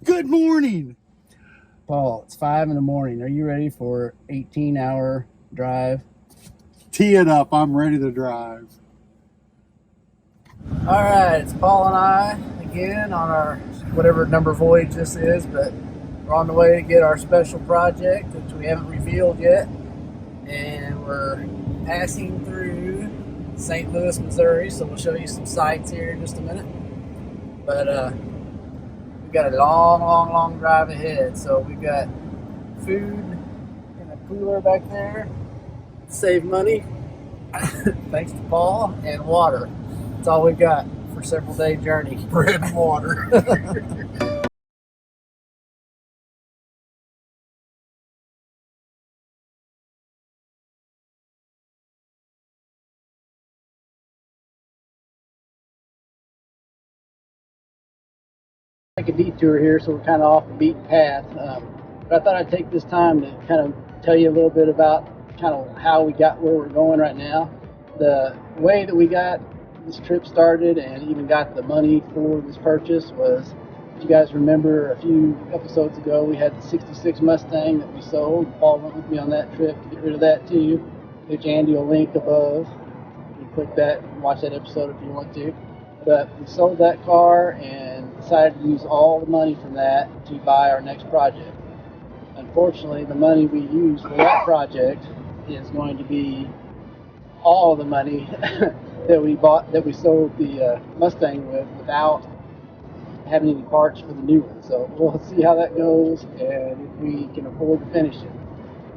Good morning, Paul. It's 5 in the morning. Are you ready for 18-hour drive? Tee it up. I'm ready to drive. All right, it's Paul and I again on our whatever number voyage this is, but we're on the way to get our special project, which we haven't revealed yet, and we're passing through St. Louis, Missouri. So we'll show you some sights here in just a minute. But we've got a long drive ahead. So we've got food in a cooler back there, save money, thanks to Paul, and water. That's all we've got for a several day journey. Bread and water. Take a detour here, so we're kind of off the beaten path. But I thought I'd take this time to kind of tell you a little bit about kind of how we got where we're going right now. The way that we got this trip started and even got the money for this purchase was, if you guys remember, a few episodes ago we had the 66 Mustang that we sold. Paul went with me on that trip to get rid of that too, which Andy will link above. You can click that and watch that episode if you want to. But we sold that car and decided to use all the money from that to buy our next project. Unfortunately, the money we used for that project is going to be all the money that we sold the Mustang with without having any parts for the new one. So we'll see how that goes and if we can afford to finish it.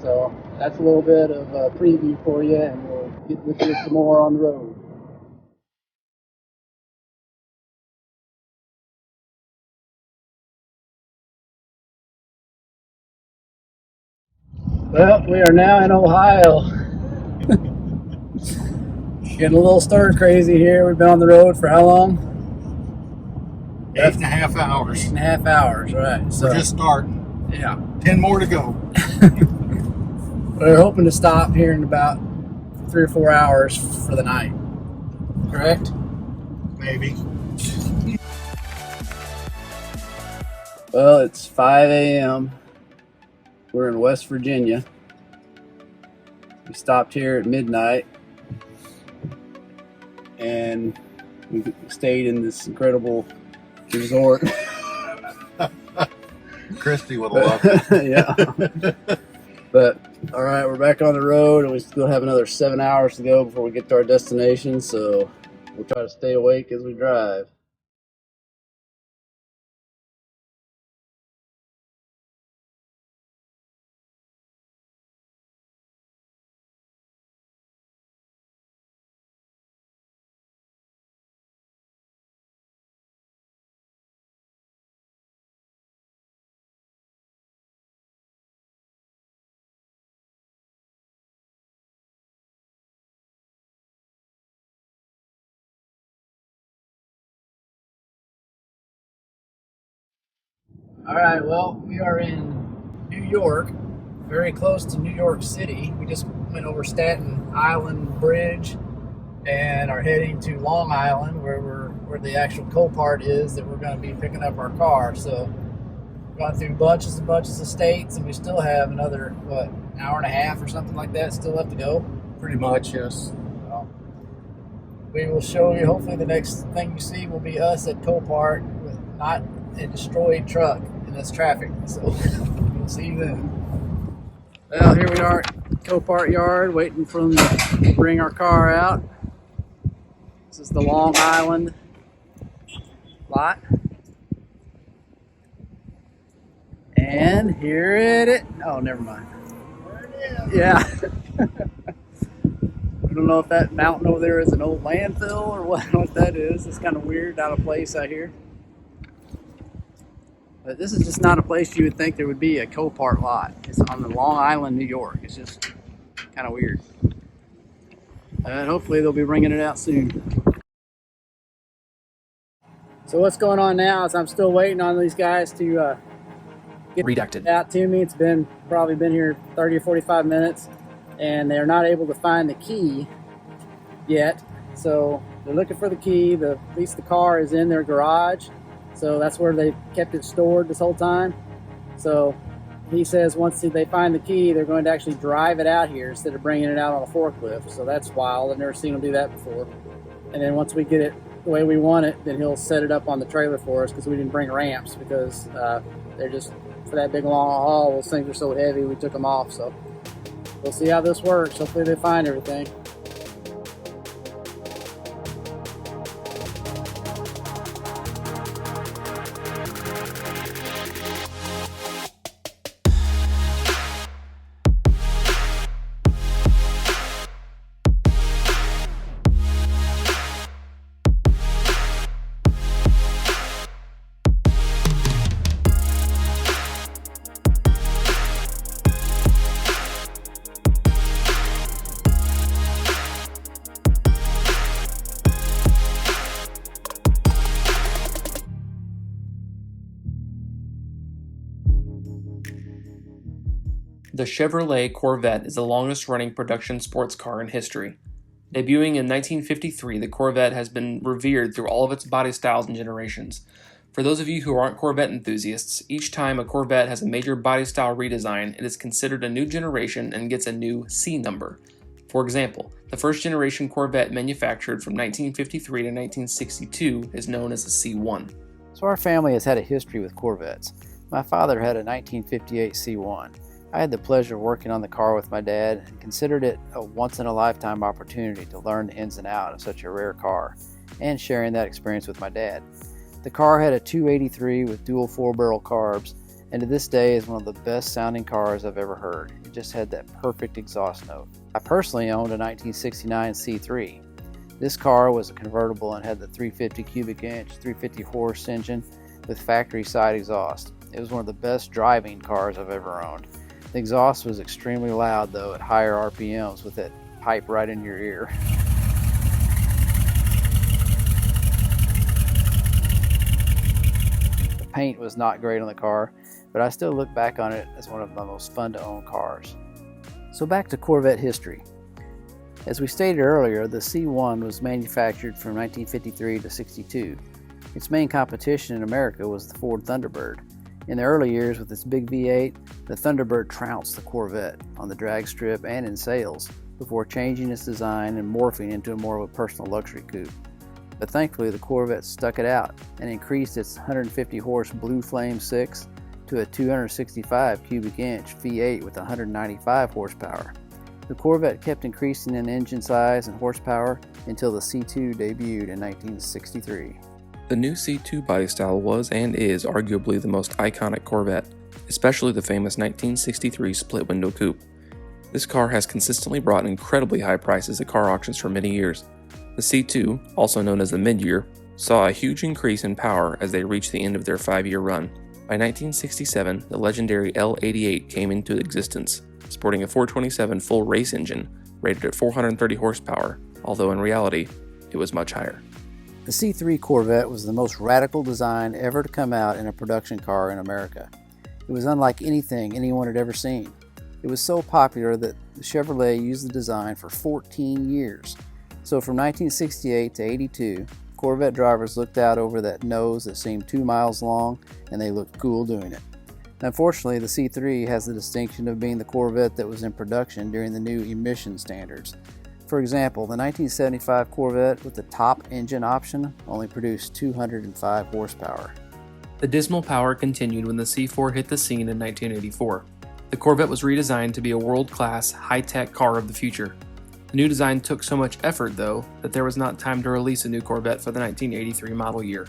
So that's a little bit of a preview for you, and we'll get with you some more on the road. Well, we are now in Ohio. Getting a little stir crazy here. We've been on the road for how long? 8.5 hours. 8.5 hours, right. So we're just starting. Yeah. 10 more to go. We're hoping to stop here in about 3 or 4 hours for the night. Correct? Maybe. Well, it's 5 a.m. We're in West Virginia. We stopped here at midnight, and we stayed in this incredible resort. Christy would have loved it. Yeah. But all right, we're back on the road, and we still have another 7 hours to go before we get to our destination. So we'll try to stay awake as we drive. All right, well, we are in New York, very close to New York City. We just went over Staten Island Bridge and are heading to Long Island, where the actual Copart is that we're going to be picking up our car. So Gone through bunches and bunches of states, and we still have another, what, hour and a half or something like that still left to go. Pretty much, yes. So, we will show you, hopefully the next thing you see will be us at Copart with not a destroyed truck, and that's traffic. So we'll see you then. Well, here we are at Copart yard waiting for them to bring our car out. This is the Long Island lot. And here it is. Oh, never mind. Yeah. I don't know if that mountain over there is an old landfill or what that is. It's kind of weird, out of place out here. But this is just not a place you would think there would be a Copart lot. It's on the Long Island, New York. It's just kind of weird. And hopefully they'll be bringing it out soon. So what's going on now is I'm still waiting on these guys to get Redacted. out to me. It's probably been here 30 or 45 minutes, and they're not able to find the key yet. So they're looking for the key. At least the car is in their garage, so that's where they kept it stored this whole time. So he says once they find the key, they're going to actually drive it out here instead of bringing it out on a forklift. So that's wild. I've never seen them do that before. And then once we get it the way we want it, then he'll set it up on the trailer for us, because we didn't bring ramps, because they're just, for that big long haul, those things are so heavy, we took them off. So we'll see how this works. Hopefully they find everything. The Chevrolet Corvette is the longest-running production sports car in history. Debuting in 1953, the Corvette has been revered through all of its body styles and generations. For those of you who aren't Corvette enthusiasts, each time a Corvette has a major body style redesign, it is considered a new generation and gets a new C number. For example, the first generation Corvette manufactured from 1953 to 1962 is known as a C1. So our family has had a history with Corvettes. My father had a 1958 C1. I had the pleasure of working on the car with my dad and considered it a once-in-a-lifetime opportunity to learn the ins and outs of such a rare car, and sharing that experience with my dad. The car had a 283 with dual 4-barrel carbs, and to this day is one of the best sounding cars I've ever heard. It just had that perfect exhaust note. I personally owned a 1969 C3. This car was a convertible and had the 350 cubic inch, 350 horse engine with factory side exhaust. It was one of the best driving cars I've ever owned. The exhaust was extremely loud though at higher RPMs, with that pipe right in your ear. The paint was not great on the car, but I still look back on it as one of my most fun to own cars. So back to Corvette history. As we stated earlier, the C1 was manufactured from 1953 to 62. Its main competition in America was the Ford Thunderbird. In the early years, with its big V8, the Thunderbird trounced the Corvette on the drag strip and in sales, before changing its design and morphing into more of a personal luxury coupe. But thankfully, the Corvette stuck it out and increased its 150 horse Blue Flame 6 to a 265 cubic inch V8 with 195 horsepower. The Corvette kept increasing in engine size and horsepower until the C2 debuted in 1963. The new C2 body style was and is arguably the most iconic Corvette, especially the famous 1963 split-window coupe. This car has consistently brought incredibly high prices at car auctions for many years. The C2, also known as the mid-year, saw a huge increase in power as they reached the end of their 5-year run. By 1967, the legendary L88 came into existence, sporting a 427 full race engine rated at 430 horsepower, although in reality, it was much higher. The C3 Corvette was the most radical design ever to come out in a production car in America. It was unlike anything anyone had ever seen. It was so popular that Chevrolet used the design for 14 years. So from 1968 to 82, Corvette drivers looked out over that nose that seemed 2 miles long, and they looked cool doing it. Unfortunately, the C3 has the distinction of being the Corvette that was in production during the new emission standards. For example, the 1975 Corvette with the top engine option only produced 205 horsepower. The dismal power continued when the C4 hit the scene in 1984. The Corvette was redesigned to be a world-class, high-tech car of the future. The new design took so much effort, though, that there was not time to release a new Corvette for the 1983 model year.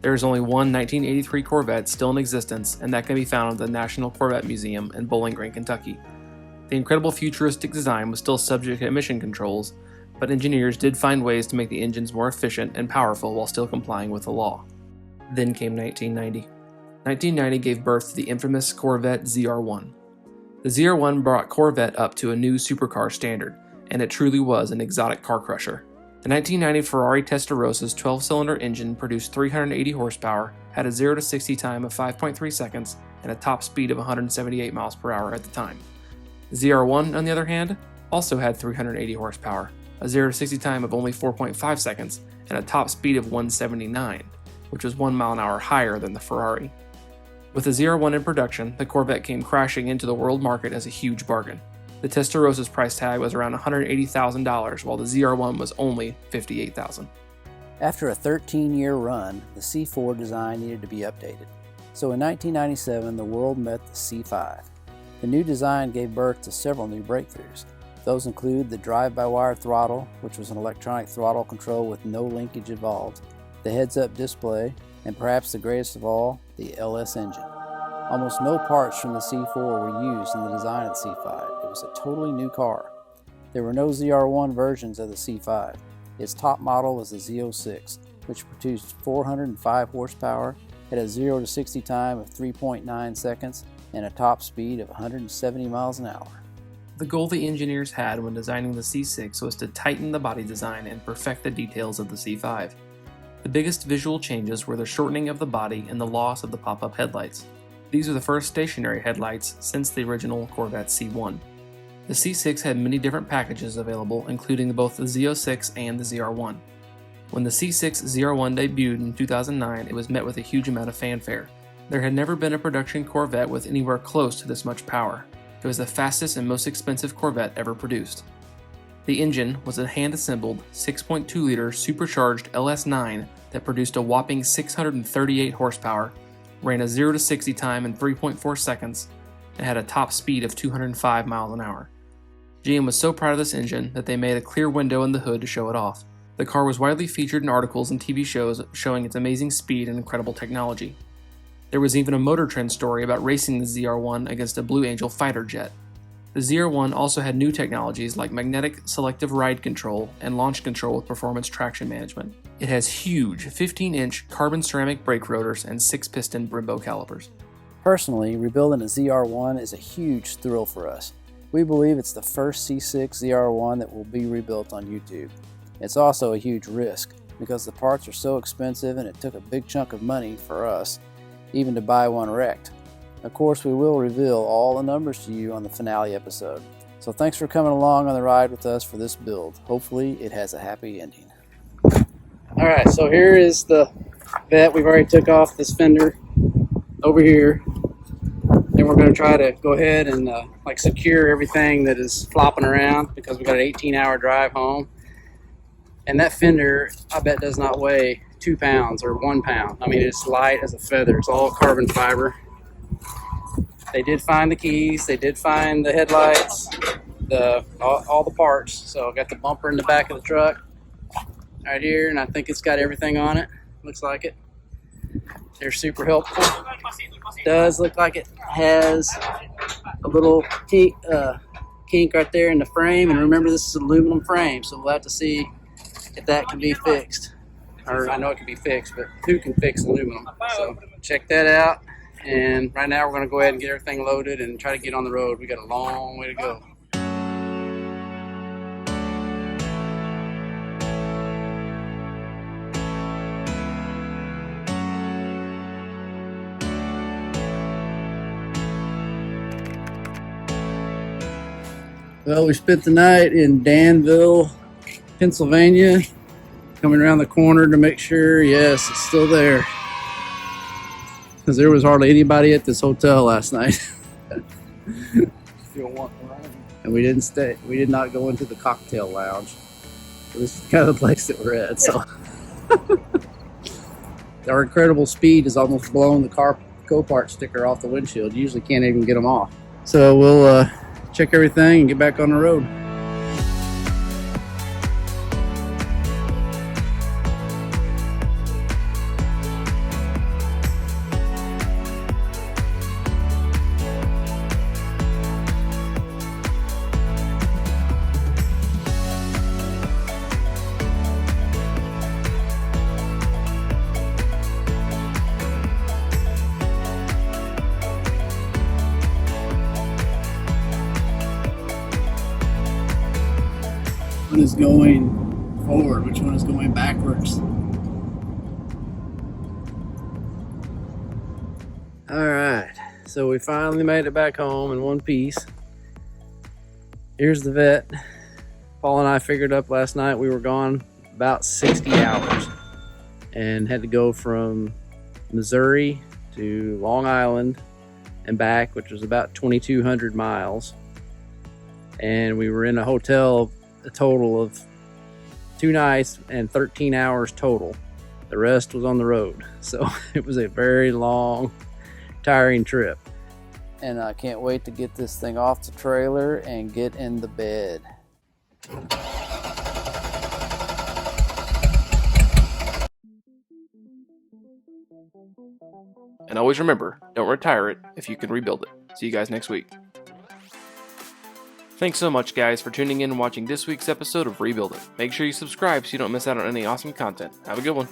There is only one 1983 Corvette still in existence, and that can be found at the National Corvette Museum in Bowling Green, Kentucky. The incredible futuristic design was still subject to emission controls, but engineers did find ways to make the engines more efficient and powerful while still complying with the law. Then came 1990. 1990 gave birth to the infamous Corvette ZR1. The ZR1 brought Corvette up to a new supercar standard, and it truly was an exotic car crusher. The 1990 Ferrari Testarosa's 12-cylinder engine produced 380 horsepower, had a 0 to 60 time of 5.3 seconds, and a top speed of 178 miles per hour at the time. The ZR1, on the other hand, also had 380 horsepower, a 0 to 60 time of only 4.5 seconds, and a top speed of 179, which was 1 mile an hour higher than the Ferrari. With the ZR1 in production, the Corvette came crashing into the world market as a huge bargain. The Testarosa's price tag was around $180,000, while the ZR1 was only $58,000. After a 13-year run, the C4 design needed to be updated. So in 1997, the world met the C5. The new design gave birth to several new breakthroughs. Those include the drive-by-wire throttle, which was an electronic throttle control with no linkage involved, the heads-up display, and perhaps the greatest of all, the LS engine. Almost no parts from the C4 were used in the design of the C5. It was a totally new car. There were no ZR1 versions of the C5. Its top model was the Z06, which produced 405 horsepower, had a 0 to 60 time of 3.9 seconds, and a top speed of 170 miles an hour. The goal the engineers had when designing the C6 was to tighten the body design and perfect the details of the C5. The biggest visual changes were the shortening of the body and the loss of the pop-up headlights. These are the first stationary headlights since the original Corvette C1. The C6 had many different packages available, including both the Z06 and the ZR1. When the C6 ZR1 debuted in 2009, it was met with a huge amount of fanfare. There had never been a production Corvette with anywhere close to this much power. It was the fastest and most expensive Corvette ever produced. The engine was a hand-assembled 6.2-liter supercharged LS9 that produced a whopping 638 horsepower, ran a 0 to 60 time in 3.4 seconds, and had a top speed of 205 miles an hour. GM was so proud of this engine that they made a clear window in the hood to show it off. The car was widely featured in articles and TV shows showing its amazing speed and incredible technology. There was even a Motor Trend story about racing the ZR1 against a Blue Angel fighter jet. The ZR1 also had new technologies like magnetic selective ride control and launch control with performance traction management. It has huge 15-inch carbon ceramic brake rotors and 6-piston Brembo calipers. Personally, rebuilding a ZR1 is a huge thrill for us. We believe it's the first C6 ZR1 that will be rebuilt on YouTube. It's also a huge risk because the parts are so expensive and it took a big chunk of money for us even to buy one wrecked. Of course, we will reveal all the numbers to you on the finale episode. So thanks for coming along on the ride with us for this build. Hopefully it has a happy ending. Alright, so here is the vet. We've already took off this fender over here. Then we're going to try to go ahead and secure everything that is flopping around because we got an 18-hour drive home. And that fender, I bet, does not weigh 2 pounds or 1 pound. I mean, it's light as a feather. It's all carbon fiber. They did find the keys. They did find the headlights, all the parts. So I got the bumper in the back of the truck right here, and I think it's got everything on it. Looks like it. They're super helpful. It does look like it has a little kink right there in the frame. And remember, this is an aluminum frame, so we'll have to see if that can be fixed. Or I know it can be fixed, but who can fix aluminum? So check that out. And right now we're going to go ahead and get everything loaded and try to get on the road. We got a long way to go. Well, we spent the night in Danville, Pennsylvania, coming around the corner to make sure, yes, it's still there. because there was hardly anybody at this hotel last night. Still want to run. And we didn't stay. We did not go into the cocktail lounge. So this is kind of the place that we're at. So our incredible speed has almost blown the Copart sticker off the windshield. You usually can't even get them off. So we'll check everything and get back on the road. Which one is going forward? Which one is going backwards? Alright, so we finally made it back home in one piece. Here's the vet. Paul and I figured up last night we were gone about 60 hours and had to go from Missouri to Long Island and back, which was about 2,200 miles. And we were in a hotel a total of 2 nights and 13 hours total. The rest was on the road. So it was a very long, tiring trip. And I can't wait to get this thing off the trailer and get in the bed. And always remember, don't retire it if you can rebuild it. See you guys next week. Thanks so much, guys, for tuning in and watching this week's episode of Rebuild It. Make sure you subscribe so you don't miss out on any awesome content. Have a good one.